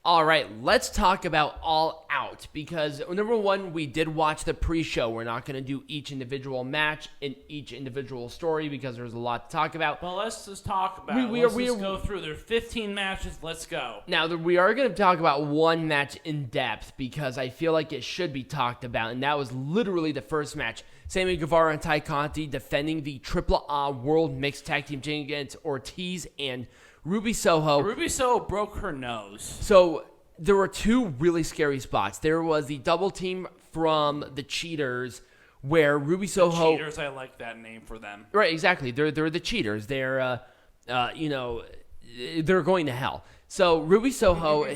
All right, let's talk about All Out because, number one, we did watch the pre-show. We're not going to do each individual match and each individual story because there's a lot to talk about. Well, let's just talk about it. Let's go through. There are 15 matches. Let's go. Now, we are going to talk about one match in depth because I feel like it should be talked about, and that was literally the first match. Sammy Guevara and Ty Conti defending the AAA World Mixed Tag Team Championship against Ortiz and Ruby Soho. Ruby Soho broke her nose. So there were two really scary spots. There was the double team from the Cheaters where Ruby Soho... The Cheaters, I like that name for them. Right, exactly. They're the Cheaters. They're, they're going to hell. So Ruby Soho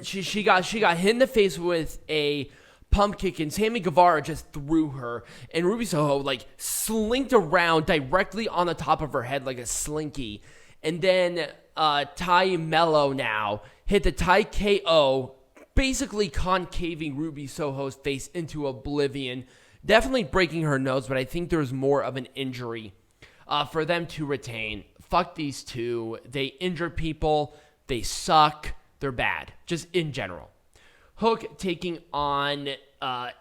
she got hit in the face with a pump kick, and Sammy Guevara just threw her. And Ruby Soho, slinked around directly on the top of her head like a slinky. And then Ty Mello now hit the Ty KO, basically concaving Ruby Soho's face into oblivion. Definitely breaking her nose, but I think there's more of an injury for them to retain. Fuck these two. They injure people. They suck. They're bad, just in general. Hook taking on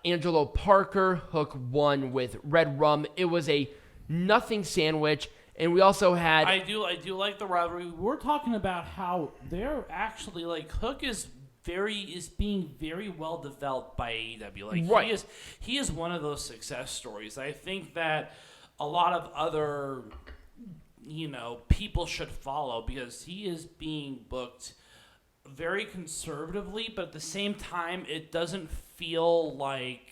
Angelo Parker. Hook won with Red Rum. It was a nothing sandwich. And we also had... I do like the rivalry. We're talking about how they're actually, Hook is being very well developed by AEW. Right. He is one of those success stories. I think that a lot of other, people should follow because he is being booked very conservatively, but at the same time, it doesn't feel like...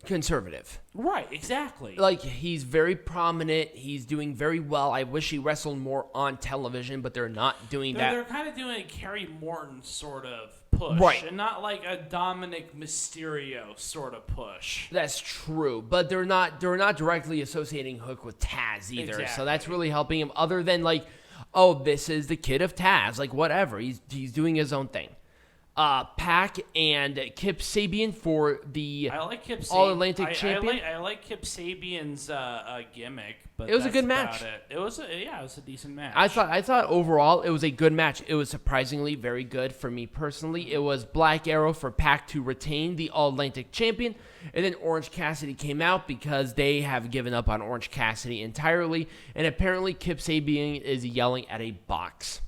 conservative. Right, exactly. He's very prominent. He's doing very well. I wish he wrestled more on television, but they're not doing that. They're kind of doing a Kerry Morton sort of push. Right. And not like a Dominic Mysterio sort of push. That's true, but they're not directly associating Hook with Taz either. Exactly. So that's really helping him other than this is the kid of Taz. Whatever. He's doing his own thing. Pac and Kip Sabian for the All-Atlantic Champion. I like Kip Sabian's gimmick, but it was a good match. It was a decent match. I thought overall it was a good match. It was surprisingly very good for me personally. It was Black Arrow for Pac to retain the All-Atlantic Champion, and then Orange Cassidy came out because they have given up on Orange Cassidy entirely, and apparently Kip Sabian is yelling at a box.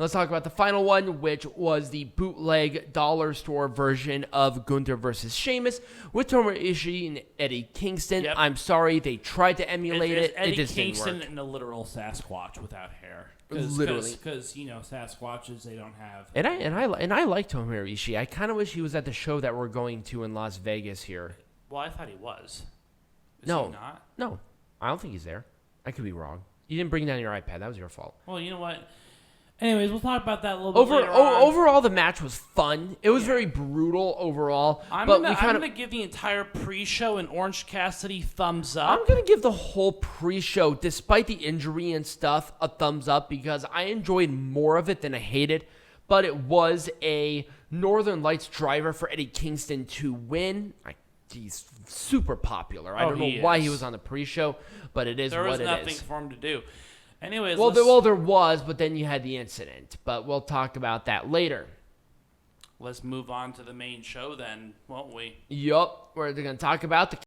Let's talk about the final one, which was the bootleg dollar store version of Gunther versus Sheamus with Tomohiro Ishii and Eddie Kingston. Yep. I'm sorry, they tried to emulate it. Eddie it just Kingston didn't work. and a literal Sasquatch without hair. Literally, because Sasquatches they don't have. And I like Tomohiro Ishii. I kind of wish he was at the show that we're going to in Las Vegas here. Well, I thought he was. Is no, he not? No, I don't think he's there. I could be wrong. You didn't bring down your iPad. That was your fault. Well, you know what? Anyways, we'll talk about that a little bit later on. Overall, the match was fun. It was very brutal overall. I'm going to give the entire pre-show an Orange Cassidy thumbs up. I'm going to give the whole pre-show, despite the injury and stuff, a thumbs up because I enjoyed more of it than I hated. But it was a Northern Lights driver for Eddie Kingston to win. He's super popular. I don't know why he was on the pre-show, but it is what it is. There was nothing for him to do. Anyways, well, there was, but then you had the incident. But we'll talk about that later. Let's move on to the main show then, won't we? Yup. We're going to talk about the